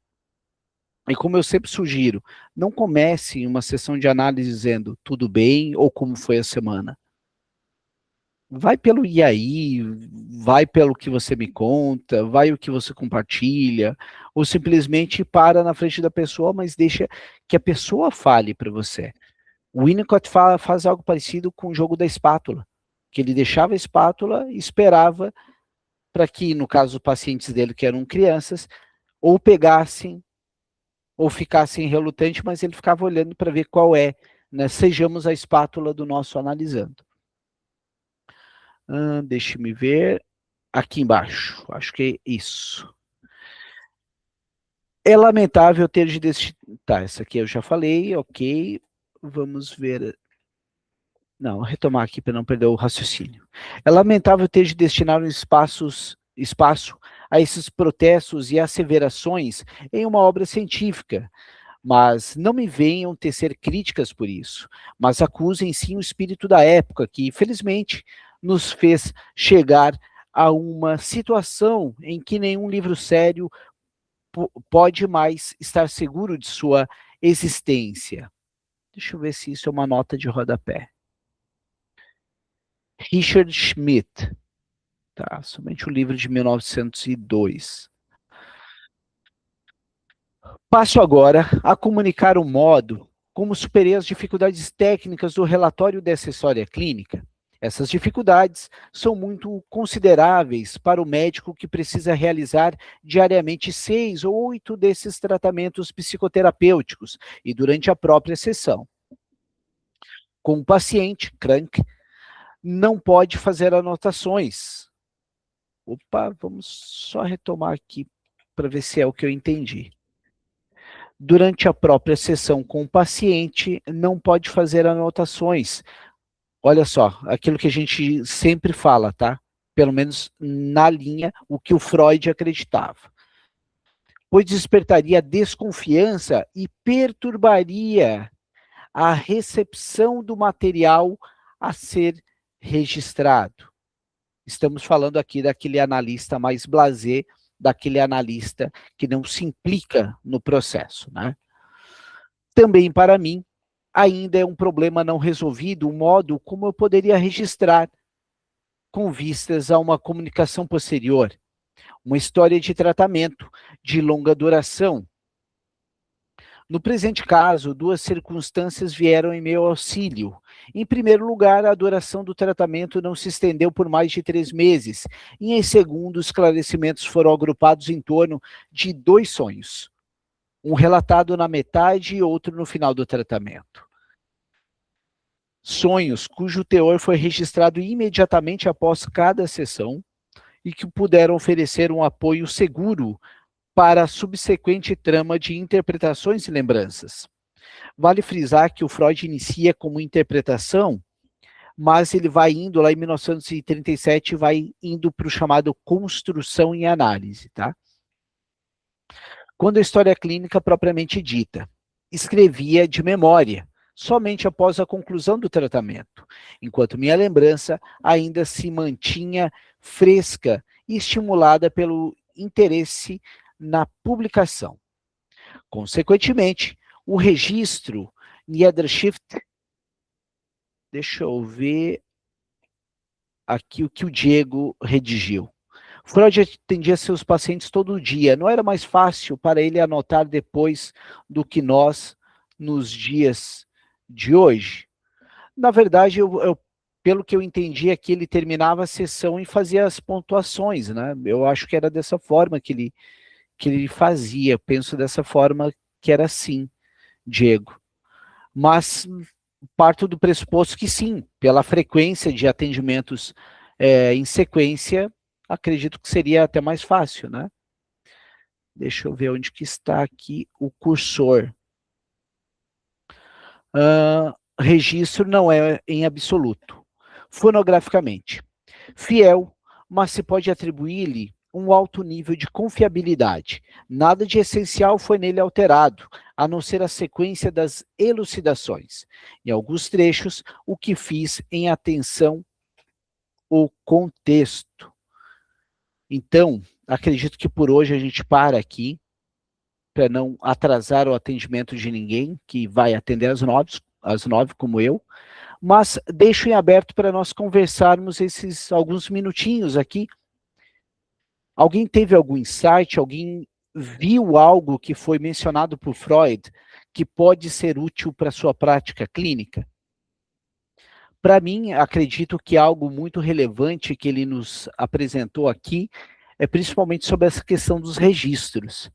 E como eu sempre sugiro, não comece uma sessão de análise dizendo tudo bem ou como foi a semana. Vai pelo e aí, vai pelo que você me conta, vai o que você compartilha, ou simplesmente para na frente da pessoa, mas deixa que a pessoa fale para você. O Winnicott faz algo parecido com o jogo da espátula, que ele deixava a espátula e esperava para que, no caso, os pacientes dele, que eram crianças, ou pegassem, ou ficassem relutantes, mas ele ficava olhando para ver qual é, né? Sejamos a espátula do nosso analisando. Deixa-me ver, aqui embaixo, acho que é isso. É lamentável ter de destinar, tá, essa aqui eu já falei, ok, vamos ver. Não, vou retomar aqui para não perder o raciocínio. É lamentável ter de destinar um espaço a esses protestos e asseverações em uma obra científica, mas não me venham tecer críticas por isso, mas acusem sim o espírito da época, que infelizmente nos fez chegar a uma situação em que nenhum livro sério pode mais estar seguro de sua existência. Deixa eu ver se isso é uma nota de rodapé. Richard Schmidt, tá? Somente o livro de 1902. Passo agora a comunicar o modo como superei as dificuldades técnicas do relatório dessa história clínica. Essas dificuldades são muito consideráveis para o médico que precisa realizar diariamente 6 ou 8 desses tratamentos psicoterapêuticos e durante a própria sessão. Com o paciente, Crank, não pode fazer anotações. Opa, vamos só retomar aqui para ver se é o que eu entendi. Durante a própria sessão com o paciente, não pode fazer anotações. Olha só, aquilo que a gente sempre fala, tá? Pelo menos na linha, o que o Freud acreditava. Pois despertaria desconfiança e perturbaria a recepção do material a ser registrado. Estamos falando aqui daquele analista mais blasé, daquele analista que não se implica no processo, né? Também para mim, ainda é um problema não resolvido o modo como eu poderia registrar com vistas a uma comunicação posterior, uma história de tratamento de longa duração. No presente caso, duas circunstâncias vieram em meu auxílio. Em primeiro lugar, a duração do tratamento não se estendeu por mais de 3 meses. E em segundo, os esclarecimentos foram agrupados em torno de 2 sonhos. Um relatado na metade e outro no final do tratamento. Sonhos cujo teor foi registrado imediatamente após cada sessão e que puderam oferecer um apoio seguro para a subsequente trama de interpretações e lembranças. Vale frisar que o Freud inicia como interpretação, mas ele vai indo, lá em 1937, vai indo para o chamado construção e análise, tá? Quando a história clínica propriamente dita, escrevia de memória, somente após a conclusão do tratamento, enquanto minha lembrança ainda se mantinha fresca e estimulada pelo interesse na publicação. Consequentemente, o registro Niederschrift, deixa eu ver aqui o que o Diego redigiu. Freud atendia seus pacientes todo dia, não era mais fácil para ele anotar depois do que nós nos dias de hoje? Na verdade, eu pelo que eu entendi aqui, ele terminava a sessão e fazia as pontuações, né? Eu acho que era dessa forma que ele fazia. Penso dessa forma que era assim, Diego. Mas parto do pressuposto que sim, pela frequência de atendimentos em sequência, acredito que seria até mais fácil, né? Deixa eu ver onde que está aqui o cursor. Registro não é em absoluto. Fonograficamente. Fiel, mas se pode atribuir-lhe um alto nível de confiabilidade. Nada de essencial foi nele alterado, a não ser a sequência das elucidações. Em alguns trechos, o que fiz em atenção ao contexto. Então, acredito que por hoje a gente para aqui, para não atrasar o atendimento de ninguém, que vai atender às nove, como eu, mas deixo em aberto para nós conversarmos esses alguns minutinhos aqui. Alguém teve algum insight? Alguém viu algo que foi mencionado por Freud que pode ser útil para a sua prática clínica? Para mim, acredito que algo muito relevante que ele nos apresentou aqui é principalmente sobre essa questão dos registros.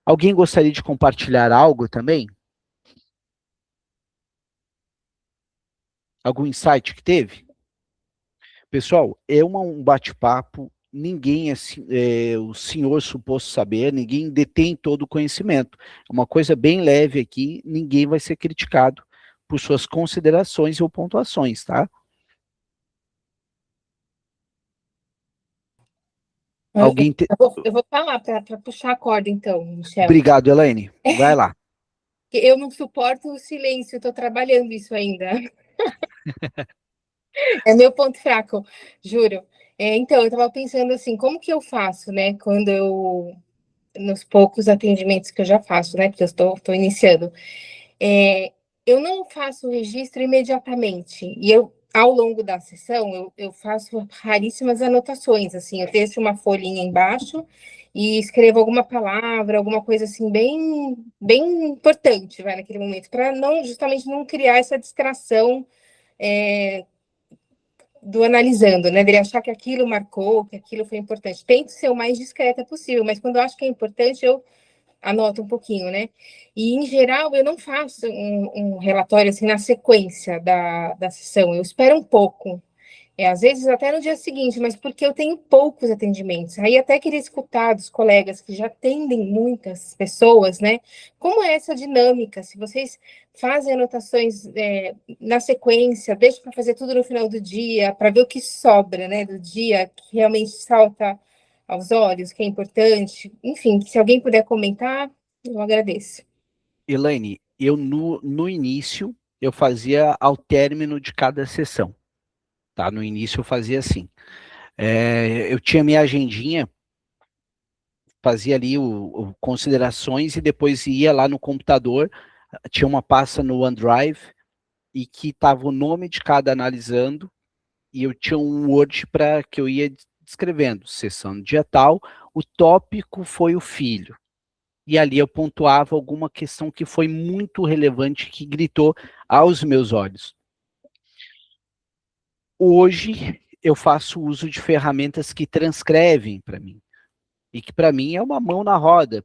Alguém gostaria de compartilhar algo também? Algum insight que teve? Pessoal, é um bate-papo, ninguém é o senhor suposto saber, ninguém detém todo o conhecimento. É uma coisa bem leve aqui, ninguém vai ser criticado por suas considerações ou pontuações, tá? Alguém te... Eu vou falar para puxar a corda, então, Michel. Obrigado, Elaine. Vai lá. Eu não suporto o silêncio, estou trabalhando isso ainda. É meu ponto fraco, juro. Então, eu estava pensando assim, como que eu faço, né? Quando eu, nos poucos atendimentos que eu já faço, né? Porque eu estou iniciando. Eu não faço o registro imediatamente. E eu, ao longo da sessão, eu faço raríssimas anotações, assim. Eu deixo uma folhinha embaixo e escrevo alguma palavra, alguma coisa assim, bem importante, vai, naquele momento, para não, justamente não criar essa distração do analisando, né? Dele achar que aquilo marcou, que aquilo foi importante. Tento ser o mais discreta possível, mas quando eu acho que é importante, eu anoto um pouquinho, né? E, em geral, eu não faço um relatório assim na sequência da sessão, eu espero um pouco. Às vezes até no dia seguinte, mas porque eu tenho poucos atendimentos. Aí até queria escutar dos colegas que já atendem muitas pessoas, né? Como é essa dinâmica? Se vocês fazem anotações na sequência, deixam para fazer tudo no final do dia, para ver o que sobra, né? Do dia, que realmente salta aos olhos, que é importante. Enfim, se alguém puder comentar, eu agradeço. Elaine, eu no início, eu fazia ao término de cada sessão, tá? No início eu fazia assim. Eu tinha minha agendinha, fazia ali considerações e depois ia lá no computador, tinha uma pasta no OneDrive e que estava o nome de cada analisando e eu tinha um Word para que eu ia descrevendo, sessão do dia tal, o tópico foi o filho. E ali eu pontuava alguma questão que foi muito relevante, que gritou aos meus olhos. Hoje eu faço uso de ferramentas que transcrevem para mim, e que para mim é uma mão na roda.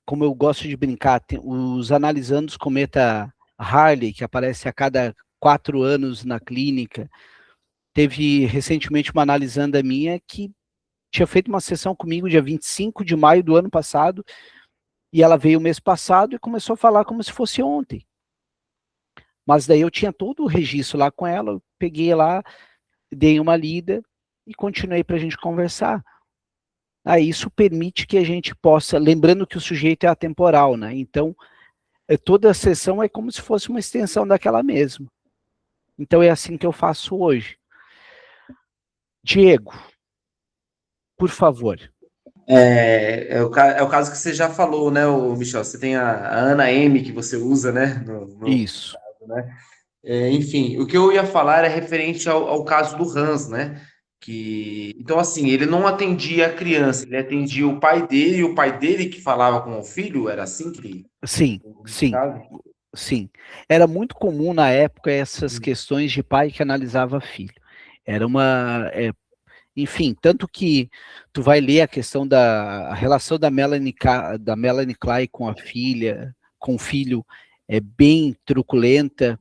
Como eu gosto de brincar, os analisandos cometa Harley, que aparece a cada 4 anos na clínica. Teve recentemente uma analisanda minha que tinha feito uma sessão comigo dia 25 de maio do ano passado, e ela veio mês passado e começou a falar como se fosse ontem. Mas daí eu tinha todo o registro lá com ela, eu peguei lá, dei uma lida e continuei para a gente conversar. Aí isso permite que a gente possa, lembrando que o sujeito é atemporal, né? Então, toda a sessão é como se fosse uma extensão daquela mesma. Então é assim que eu faço hoje. Diego, por favor. É o caso que você já falou, né, Michel? Você tem a Ana M que você usa, né? Isso. Né? Enfim, o que eu ia falar é referente ao caso do Hans, né? Então, assim, ele não atendia a criança, ele atendia o pai dele, e o pai dele que falava com o filho, era assim que Sim, nesse sim. caso? Sim, era muito comum na época essas questões de pai que analisava filho. Era enfim, tanto que tu vai ler a questão a relação da Melanie Klein com a filha, com o filho, é bem truculenta.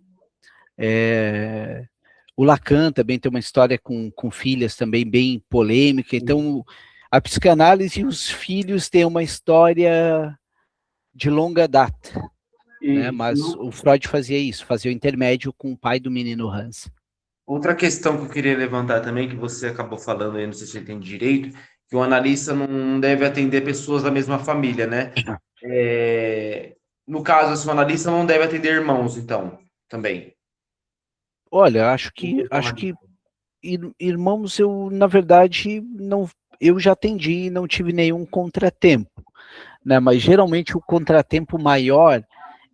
O Lacan também tem uma história com filhas também bem polêmica. Então, a psicanálise e os filhos têm uma história de longa data. Né? Mas o Freud fazia isso, fazia o intermédio com o pai do menino Hans. Outra questão que eu queria levantar também, que você acabou falando aí, não sei se eu entendi direito, que o analista não deve atender pessoas da mesma família, né? No caso, assim, o analista não deve atender irmãos, então, também. Olha, acho que irmãos, eu, na verdade, não, eu já atendi e não tive nenhum contratempo, né? Mas geralmente o contratempo maior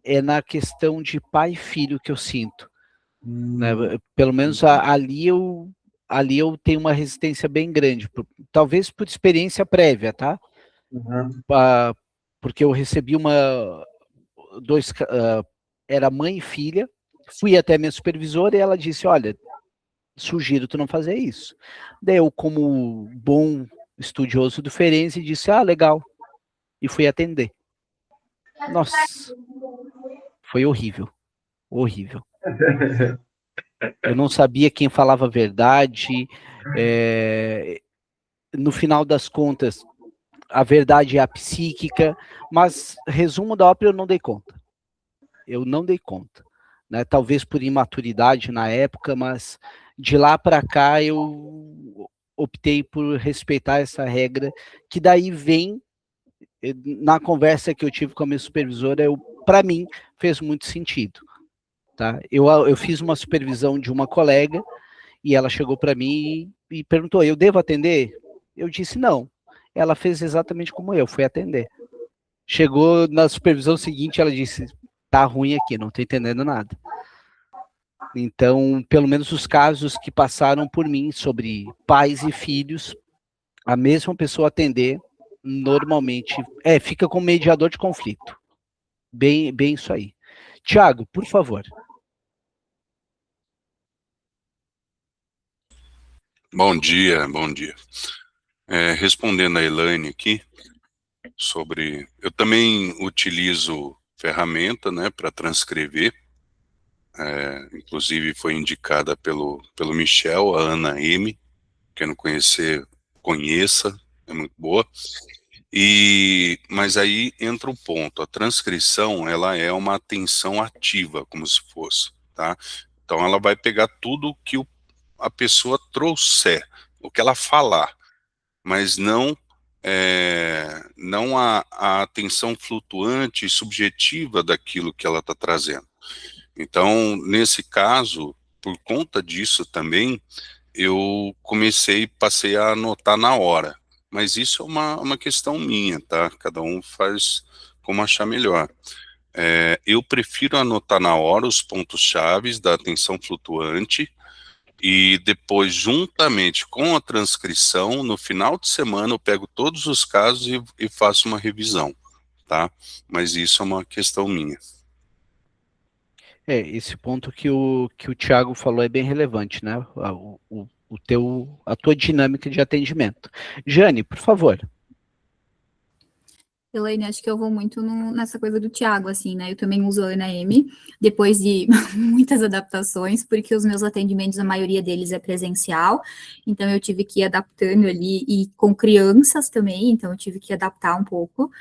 é na questão de pai e filho que eu sinto. Né? Pelo menos ali eu tenho uma resistência bem grande, talvez por experiência prévia, tá? Porque eu recebi era mãe e filha, fui até minha supervisora e ela disse, olha, sugiro tu não fazer isso. Daí eu, como bom estudioso do Ferenczi, disse, legal, e fui atender. Nossa, foi horrível, horrível. Eu não sabia quem falava a verdade. No final das contas, a verdade é a psíquica, mas resumo da ópera eu não dei conta. Eu não dei conta. Né? Talvez por imaturidade na época, mas de lá para cá eu optei por respeitar essa regra, que daí vem, na conversa que eu tive com a minha supervisora, para mim fez muito sentido. Tá? Eu fiz uma supervisão de uma colega e ela chegou para mim e perguntou, eu devo atender? Eu disse não. Ela fez exatamente como eu, fui atender. Chegou na supervisão seguinte, ela disse, tá ruim aqui, não tô entendendo nada. Então, pelo menos os casos que passaram por mim sobre pais e filhos, a mesma pessoa atender, normalmente, fica com mediador de conflito. Bem isso aí. Tiago, por favor. Bom dia, bom dia. Respondendo a Elaine aqui, eu também utilizo ferramenta, né, para transcrever, inclusive foi indicada pelo Michel, a Ana M, quem não conhecer, conheça, é muito boa. Mas aí entra o ponto, a transcrição, ela é uma atenção ativa, como se fosse, tá? Então ela vai pegar tudo que a pessoa trouxer, o que ela falar, mas não a atenção flutuante e subjetiva daquilo que ela está trazendo. Então, nesse caso, por conta disso também, eu passei a anotar na hora, mas isso é uma questão minha, tá? Cada um faz como achar melhor. Eu prefiro anotar na hora os pontos-chave da atenção flutuante, e depois, juntamente com a transcrição, no final de semana eu pego todos os casos e faço uma revisão, tá? Mas isso é uma questão minha. Esse ponto que o Tiago falou é bem relevante, né? A tua dinâmica de atendimento. Jane, por favor. Elaine, acho que eu vou muito nessa coisa do Tiago, assim, né? Eu também uso a Ana M, depois de muitas adaptações, porque os meus atendimentos, a maioria deles é presencial, então eu tive que ir adaptando ali, e com crianças também, então eu tive que adaptar um pouco.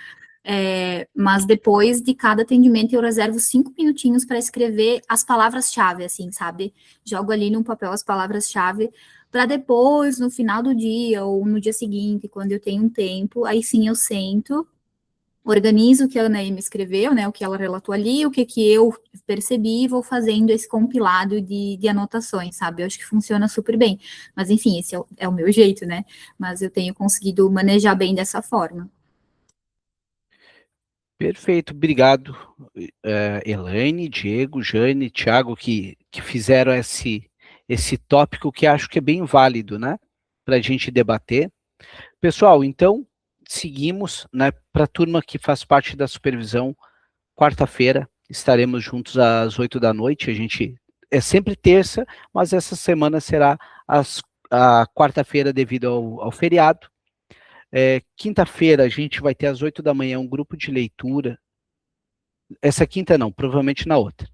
Mas depois de cada atendimento eu reservo 5 minutinhos para escrever as palavras-chave, assim, sabe? Jogo ali num papel as palavras-chave, para depois, no final do dia, ou no dia seguinte, quando eu tenho um tempo, aí sim eu sento, organizo o que a Ana M escreveu, né, o que ela relatou ali, o que eu percebi, e vou fazendo esse compilado de anotações, sabe? Eu acho que funciona super bem. Mas, enfim, esse é o meu jeito, né? Mas eu tenho conseguido manejar bem dessa forma. Perfeito, obrigado, Elaine, Diego, Jane, Tiago, que fizeram esse tópico que acho que é bem válido, né, para a gente debater. Pessoal, então, seguimos, né, para a turma que faz parte da supervisão, quarta-feira, estaremos juntos às 8 da noite, a gente é sempre terça, mas essa semana será a quarta-feira devido ao feriado. Quinta-feira a gente vai ter às 8 da manhã um grupo de leitura, essa quinta não, provavelmente na outra,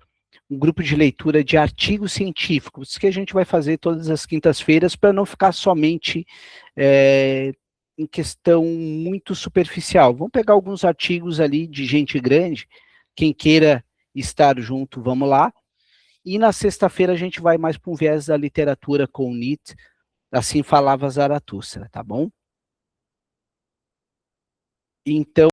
um grupo de leitura de artigos científicos, que a gente vai fazer todas as quintas-feiras, para não ficar somente em questão muito superficial. Vamos pegar alguns artigos ali de gente grande, quem queira estar junto, vamos lá. E na sexta-feira a gente vai mais para um viés da literatura com Nietzsche, assim falava Zaratustra, tá bom? Então,